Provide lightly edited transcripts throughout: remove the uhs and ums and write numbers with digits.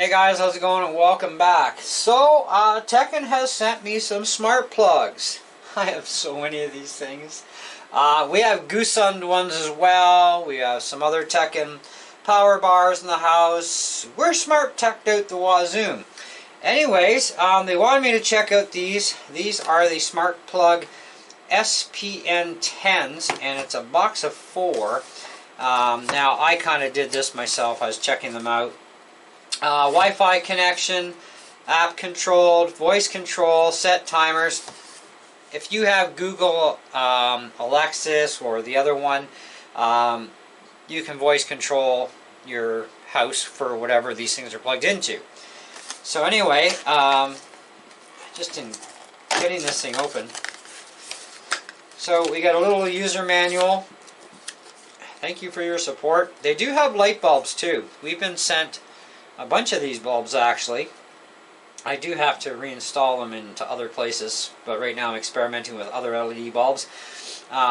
Hey guys, how's it going and welcome back. So, Teckin has sent me some smart plugs. I have so many of these things. We have Goosund ones as well. We have some other Teckin power bars in the house. We're smart teched out the wazoo. Anyways, they wanted me to check out these. These are the Smart Plug SPN 10s, and it's a box of 4. Now, I kind of did this myself. I was checking them out. Wi-Fi connection, app controlled, voice control, set timers. If you have Google Alexis or the other one, you can voice control your house for whatever these things are plugged into. So anyway, just in getting this thing open. So we got a little user manual. Thank you for your support. They do have light bulbs too. We've been sent a bunch of these bulbs actually. I do have to reinstall them into other places, but right now I'm experimenting with other LED bulbs.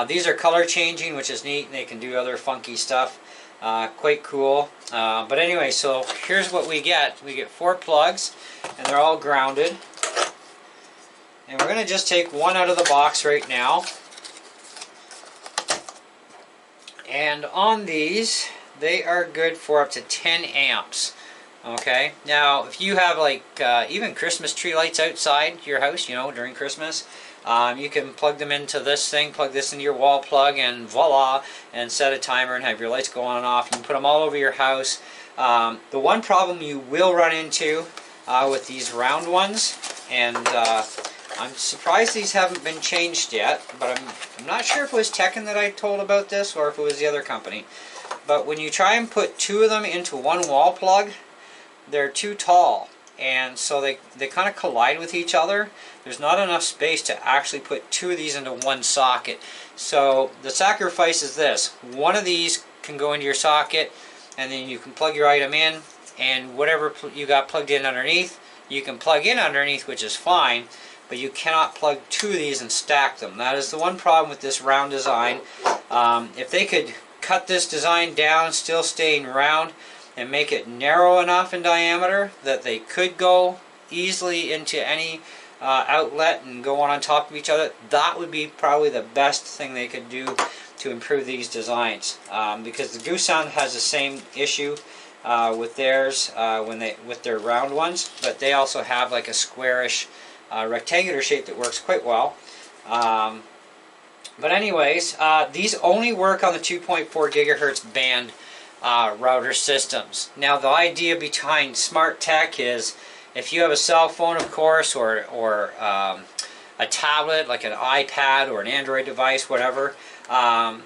These are color changing, which is neat, and they can do other funky stuff. Quite cool. But anyway, so here's what we get. We get 4 plugs, and they're all grounded. And we're going to just take one out of the box right now. And on these, they are good for up to 10 amps. Okay, now if you have like even Christmas tree lights outside your house, you know, during Christmas, you can plug them into this thing, plug this into your wall plug, and voila, and set a timer and have your lights go on and off. You can put them all over your house. The one problem you will run into with these round ones, and I'm surprised these haven't been changed yet, but I'm not sure if it was Teckin that I told about this or if it was the other company. But when you try and put 2 of them into one wall plug, they're too tall, and so they kind of collide with each other. There's not enough space to actually put 2 of these into one socket. So the sacrifice is this: one of these can go into your socket, and then you can plug your item in, and whatever you got plugged in underneath, you can plug in underneath, which is fine, but you cannot plug 2 of these and stack them. That is the one problem with this round design. If they could cut this design down, still staying round, and make it narrow enough in diameter that they could go easily into any outlet and go on top of each other, that would be probably the best thing they could do to improve these designs. Because the Goosund has the same issue with theirs with their round ones, but they also have like a squarish rectangular shape that works quite well. But anyways, these only work on the 2.4 gigahertz band router systems. Now the idea behind Smart Tech is if you have a cell phone, of course, or a tablet like an iPad or an Android device, whatever, and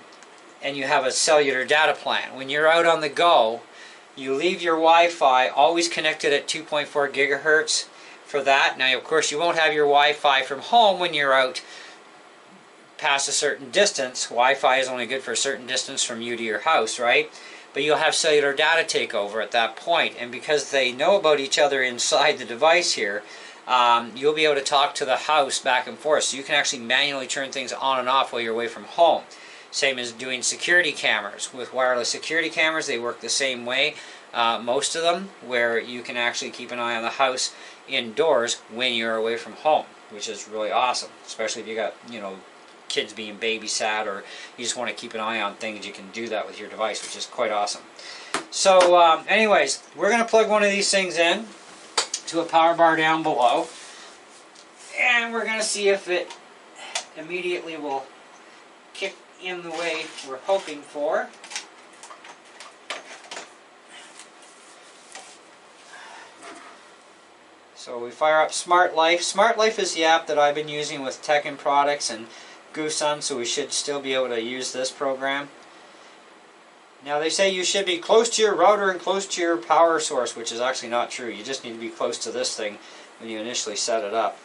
you have a cellular data plan. When you're out on the go, you leave your Wi-Fi always connected at 2.4 gigahertz for that. Now of course you won't have your Wi-Fi from home when you're out past a certain distance. Wi-Fi is only good for a certain distance from you to your house, right? But you'll have cellular data take over at that point, and because they know about each other inside the device here, you'll be able to talk to the house back and forth, so you can actually manually turn things on and off while you're away from home. Same as doing security cameras. With wireless security cameras, they work the same way, most of them, where you can actually keep an eye on the house indoors when you're away from home, which is really awesome, especially if you got, you know, kids being babysat, or you just want to keep an eye on things. You can do that with your device, which is quite awesome. So anyways, we're going to plug one of these things in to a power bar down below, and we're going to see if it immediately will kick in the way we're hoping for. So we fire up Smart Life. Smart Life is the app that I've been using with Teckin products and Goosund, so we should still be able to use this program. Now they say you should be close to your router and close to your power source, which is actually not true. You just need to be close to this thing when you initially set it up.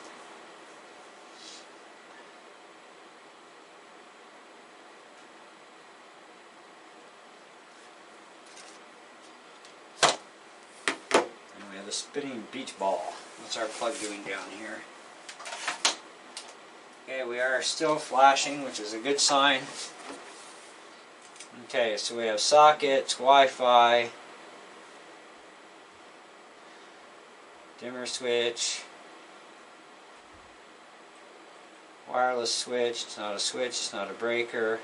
And we have a spinning beach ball. What's our plug doing down here? Okay, we are still flashing, which is a good sign. Okay, so we have sockets, Wi-Fi, dimmer switch, wireless switch. It's not a switch, it's not a breaker.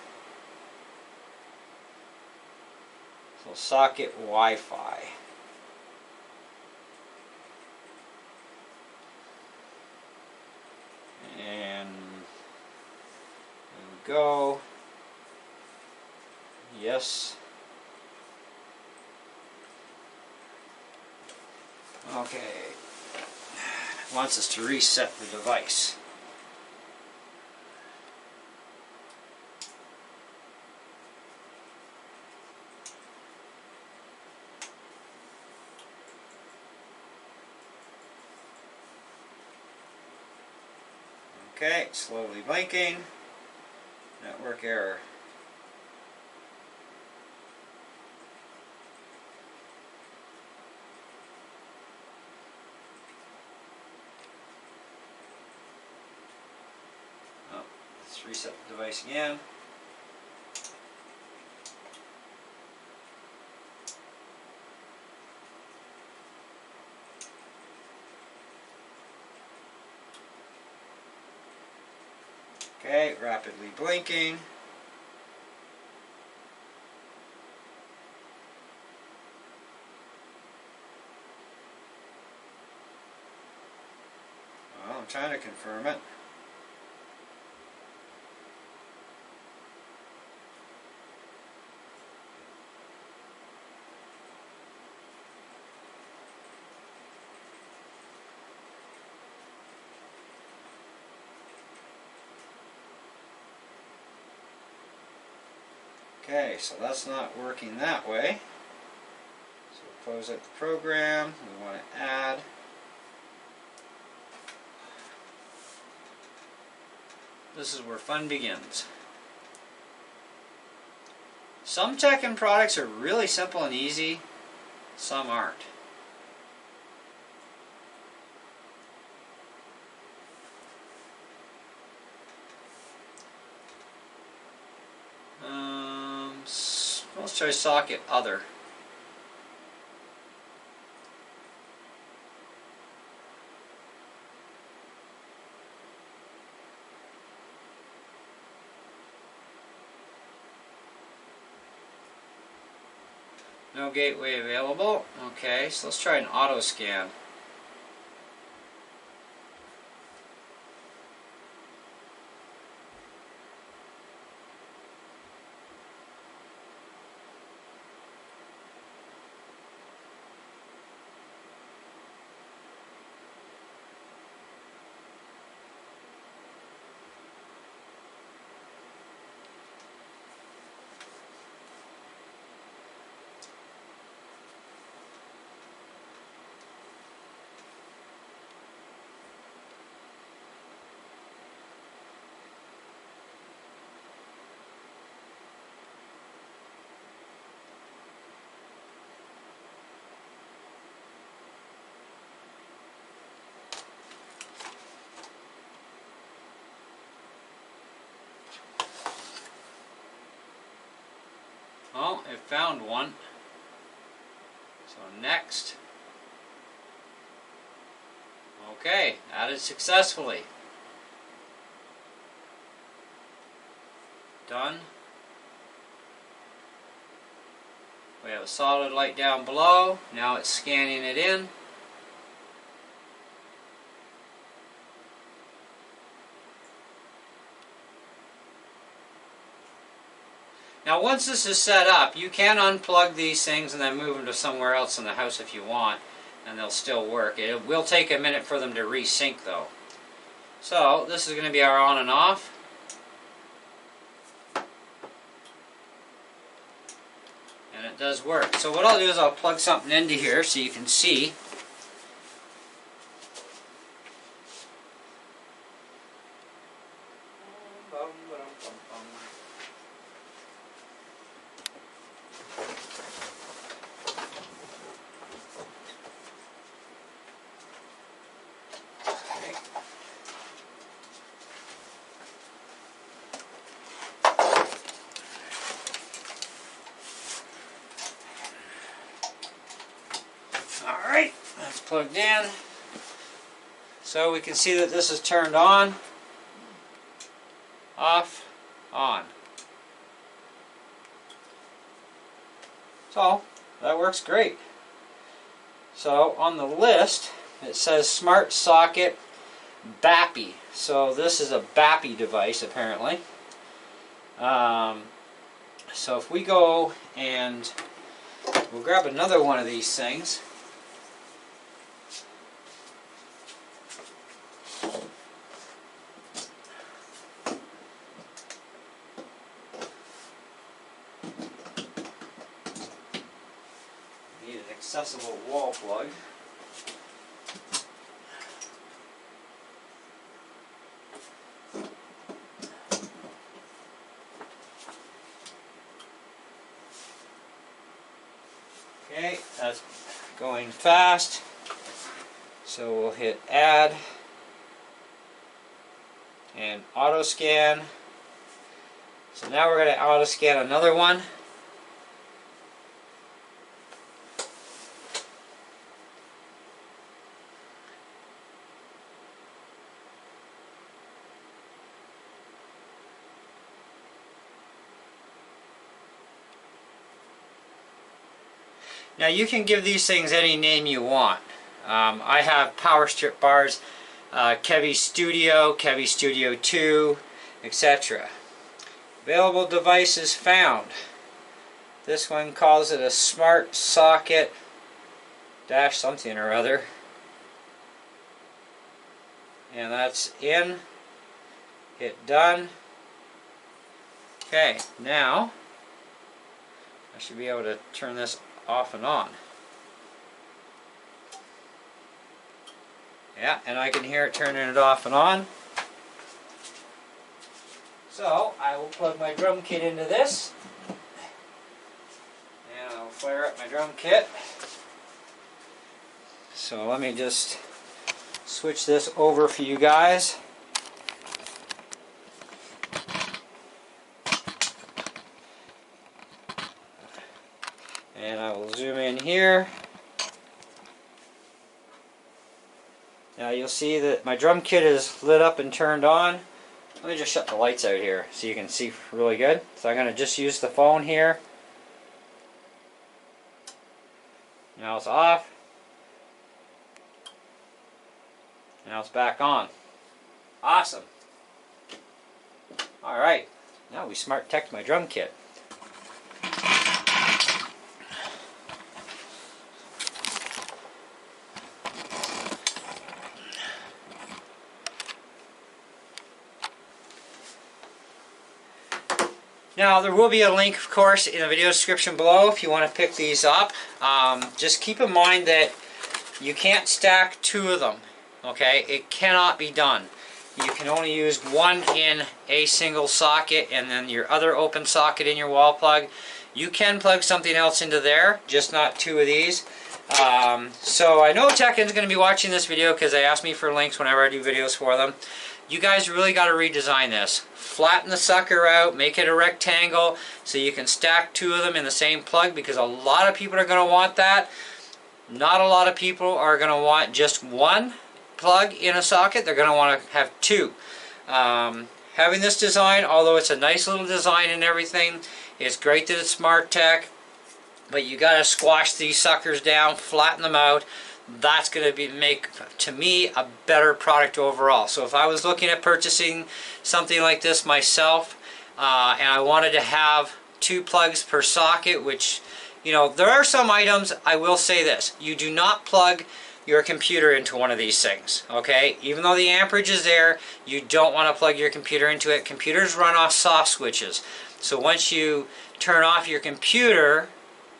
So socket Wi-Fi. And there we go. Yes. Okay. It wants us to reset the device. Okay, slowly blinking. Network error. Oh, let's reset the device again. Okay, rapidly blinking. Well, I'm trying to confirm it. Okay, so that's not working that way. So we'll close out the program. We want to add. This is where fun begins. Some Teckin products are really simple and easy. Some aren't. Let's try socket other. No gateway available. Okay, so let's try an auto scan. Oh, it found one. So next. Okay, added successfully. Done. We have a solid light down below. Now it's scanning it in. Now once this is set up, you can unplug these things and then move them to somewhere else in the house if you want, and they'll still work. It will take a minute for them to resync though. So this is going to be our on and off. And it does work. So what I'll do is I'll plug something into here so you can see. Alright, that's plugged in. So we can see that this is turned on, off, on. So that works great. So on the list it says Smart Socket BAPI. So this is a BAPI device apparently. So if we go and we'll grab another one of these things. Need an accessible wall plug. Okay, that's going fast. So we'll hit add and auto scan. So now we're going to auto scan another one. Now you can give these things any name you want. I have power strip bars, Kevy Studio, Kevy Studio 2, etc. Available devices found. This one calls it a Smart Socket dash something or other. And that's in. Hit done. Okay, now I should be able to turn this off and on. Yeah, and I can hear it turning it off and on. So I will plug my drum kit into this, and I'll fire up my drum kit. So let me just switch this over for you guys. And I will zoom in here. Now you'll see that my drum kit is lit up and turned on. Let me just shut the lights out here so you can see really good. So I'm going to just use the phone here. Now it's off. Now it's back on. Awesome. Alright, now we smart teched my drum kit. Now there will be a link, of course, in the video description below if you want to pick these up. Just keep in mind that you can't stack two of them. Okay, it cannot be done. You can only use one in a single socket and then your other open socket in your wall plug. You can plug something else into there, just not two of these. So I know Teckin's going to be watching this video because they ask me for links whenever I do videos for them. You guys really got to redesign this. Flatten the sucker out, make it a rectangle so you can stack two of them in the same plug, because a lot of people are going to want that. Not a lot of people are going to want just one plug in a socket. They're going to want to have two. Having this design, although it's a nice little design and everything, it's great that it's smart tech, but you got to squash these suckers down, flatten them out. That's going to make, to me, a better product overall. So if I was looking at purchasing something like this myself, and I wanted to have two plugs per socket, which, you know, there are some items, I will say this, you do not plug your computer into one of these things, okay? Even though the amperage is there, you don't want to plug your computer into it. Computers run off soft switches. So once you turn off your computer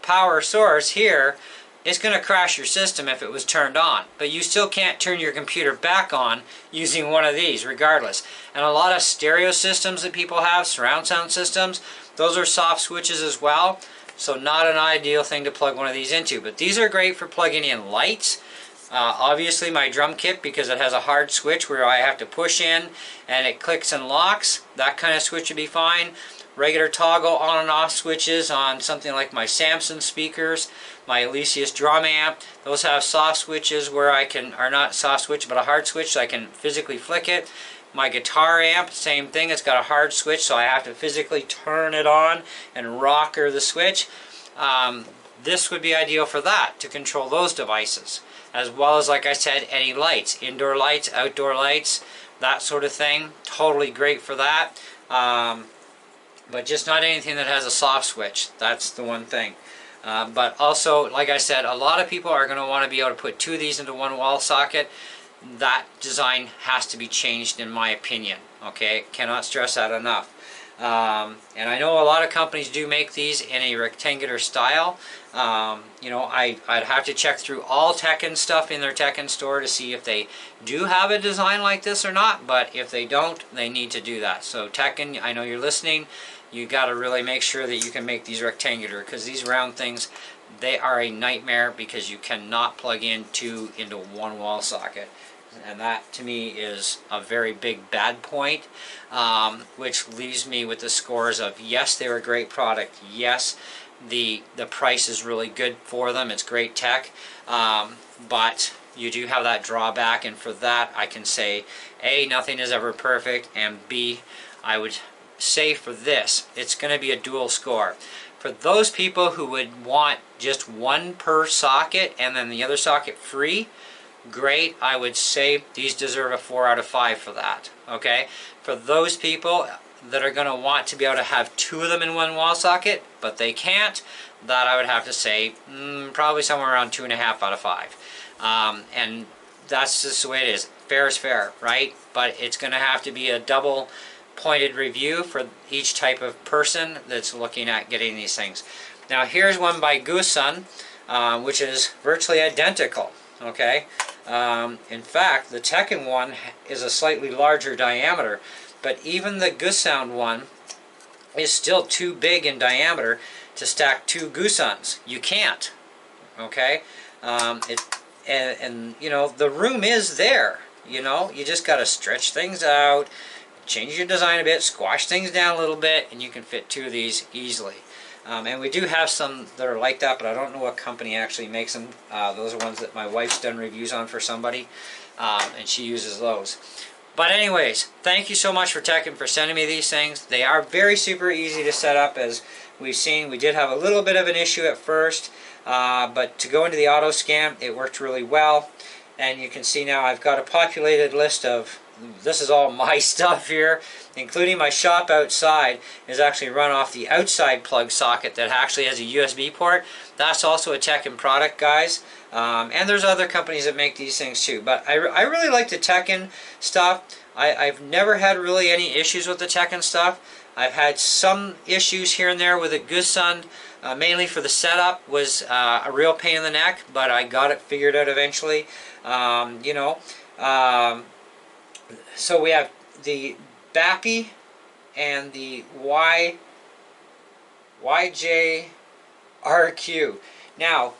power source here, it's going to crash your system if it was turned on. But you still can't turn your computer back on using one of these regardless. And a lot of stereo systems that people have, surround sound systems, those are soft switches as well. So not an ideal thing to plug one of these into. But these are great for plugging in lights. Obviously my drum kit, because it has a hard switch where I have to push in and it clicks and locks, that kind of switch would be fine. Regular toggle on and off switches on something like my Samson speakers, my Elysius drum amp, those have soft switches where I can, or not soft switch, but a hard switch so I can physically flick it. My guitar amp, same thing, it's got a hard switch so I have to physically turn it on and rocker the switch. This would be ideal for that, to control those devices. As well as, like I said, any lights, indoor lights, outdoor lights, that sort of thing. Totally great for that. But just not anything that has a soft switch. That's the one thing. But also, like I said, a lot of people are going to want to be able to put two of these into one wall socket. That design has to be changed, in my opinion. Okay, cannot stress that enough. And I know a lot of companies do make these in a rectangular style. You know, I'd have to check through all Teckin stuff in their Teckin store to see if they do have a design like this or not, but if they don't, they need to do that. So Teckin, I know you're listening, you got to really make sure that you can make these rectangular, because these round things, they are a nightmare because you cannot plug in two into one wall socket. And that to me is a very big bad point, which leaves me with the scores of, yes, they're a great product, yes, the price is really good for them, it's great tech, but you do have that drawback, and for that I can say, A, nothing is ever perfect, and B, I would say for this, it's going to be a dual score. For those people who would want just one per socket and then the other socket free, great. I would say these deserve a 4 out of 5 for that. Okay, for those people that are going to want to be able to have two of them in one wall socket, but they can't, that I would have to say probably somewhere around 2.5 out of 5. And that's just the way it is. Fair is fair, right? But it's going to have to be a double pointed review for each type of person that's looking at getting these things. Now here's one by Goosun, which is virtually identical. Okay, in fact, the Teckin one is a slightly larger diameter, but even the Goosun one is still too big in diameter to stack two Goosuns. You can't. Okay, and you know, the room is there. You know, you just got to stretch things out, change your design a bit, squash things down a little bit, and you can fit two of these easily. And we do have some that are like that, but I don't know what company actually makes them. Those are ones that my wife's done reviews on for somebody, and she uses those. But anyways, thank you so much for Teckin for sending me these things. They are very super easy to set up, as we've seen. We did have a little bit of an issue at first, but to go into the auto scan, it worked really well. And you can see now I've got a populated list of, this is all my stuff here, including my shop outside is actually run off the outside plug socket that actually has a USB port. That's also a Teckin product, guys. And there's other companies that make these things too. But I really like the Teckin stuff. I've never had really any issues with the Teckin stuff. I've had some issues here and there with the Goosun, mainly for the setup was a real pain in the neck, but I got it figured out eventually. You know, so we have the BAPI and the YJRQ. Now,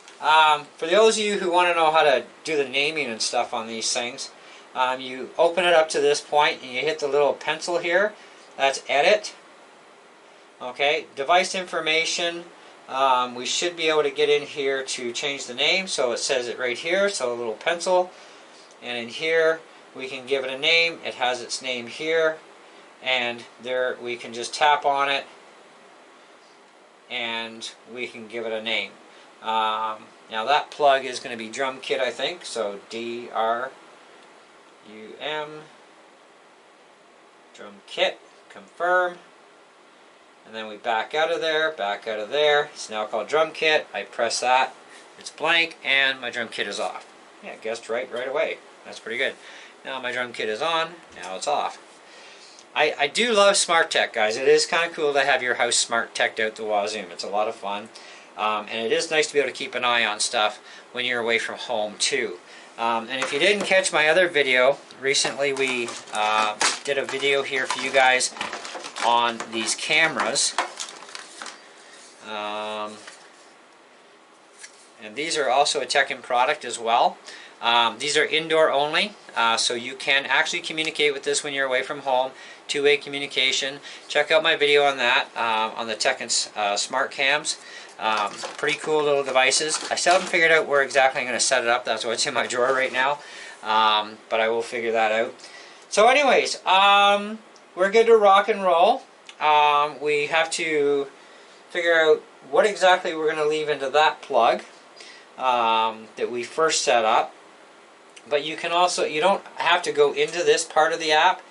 for those of you who want to know how to do the naming and stuff on these things, you open it up to this point and you hit the little pencil here. That's edit. Okay, device information. We should be able to get in here to change the name, so it says it right here, so a little pencil, and in here we can give it a name. It has its name here, and there we can just tap on it and we can give it a name. Now that plug is going to be drum kit, I think, so DRUM drum kit, confirm. And then we back out of there, back out of there. It's now called drum kit. I press that, it's blank, and my drum kit is off. Yeah, guessed right away. That's pretty good. Now my drum kit is on, now it's off. I do love smart tech, guys. It is kind of cool to have your house smart teched out the wazoo. It's a lot of fun. And it is nice to be able to keep an eye on stuff when you're away from home too. And if you didn't catch my other video, recently we did a video here for you guys on these cameras. And these are also a Teckin product as well. These are indoor only, so you can actually communicate with this when you're away from home. Two-way communication. Check out my video on that, on the Teckin smart cams. Pretty cool little devices. I still haven't figured out where exactly I'm going to set it up. That's why it's in my drawer right now. But I will figure that out. So anyways, we're good to rock and roll. We have to figure out what exactly we're going to leave into that plug that we first set up. But you can also, you don't have to go into this part of the app.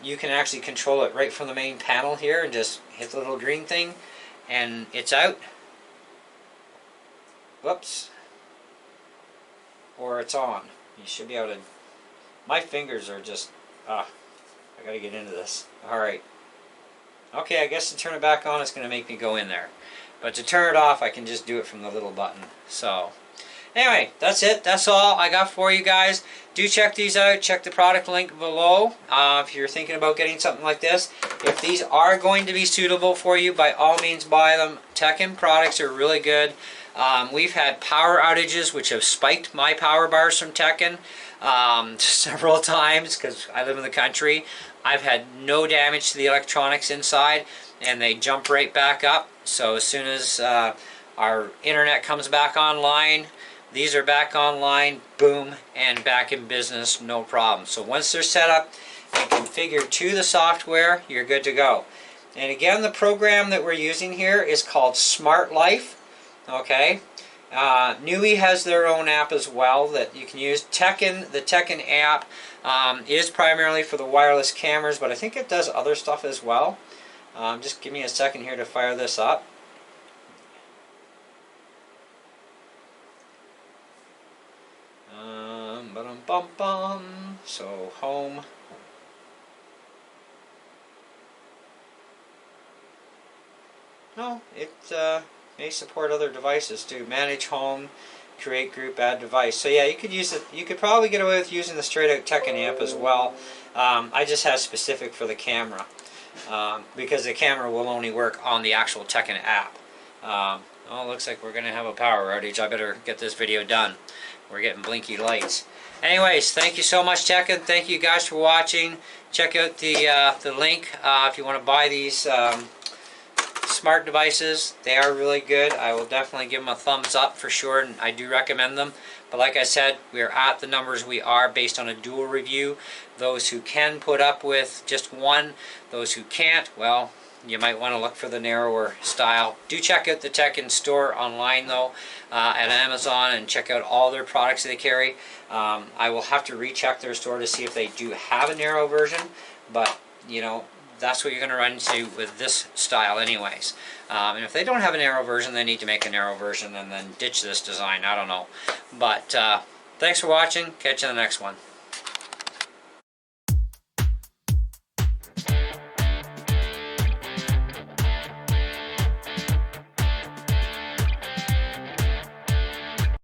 You can actually control it right from the main panel here and just hit the little green thing and it's out. Whoops. Or it's on. You should be able to, my fingers are just, I gotta get into this. Alright. Okay, I guess to turn it back on it's going to make me go in there. But to turn it off I can just do it from the little button. So, anyway, that's it. That's all I got for you guys. Do check these out. Check the product link below if you're thinking about getting something like this. If these are going to be suitable for you, by all means buy them. Teckin products are really good. We've had power outages which have spiked my power bars from Teckin several times because I live in the country. I've had no damage to the electronics inside and they jump right back up. So as soon as our internet comes back online, these are back online, boom, and back in business, no problem. So once they're set up and configured to the software, you're good to go. And again, the program that we're using here is called Smart Life. Okay, Nui has their own app as well that you can use. Teckin, the Teckin app is primarily for the wireless cameras, but I think it does other stuff as well. Just give me a second here to fire this up. So home. No, it may support other devices too. Manage home, create group, add device. So yeah, you could use it. You could probably get away with using the straight out Teckin app as well. I just have specific for the camera because the camera will only work on the actual Teckin app. Oh, it looks like we're going to have a power outage. I better get this video done. We're getting blinky lights. Anyways, thank you so much, Teckin. Thank you guys for watching. Check out the link if you want to buy these smart devices. They are really good. I will definitely give them a thumbs up for sure, and I do recommend them. But like I said, we are at the numbers we are based on a dual review. Those who can put up with just one, those who can't, well, you might want to look for the narrower style. Do check out the Teckin store online though at Amazon and check out all their products they carry. I will have to recheck their store to see if they do have a narrow version, but you know, that's what you're going to run into with this style anyways. And if they don't have a narrow version, they need to make a narrow version and then ditch this design. I don't know. But thanks for watching. Catch you in the next one.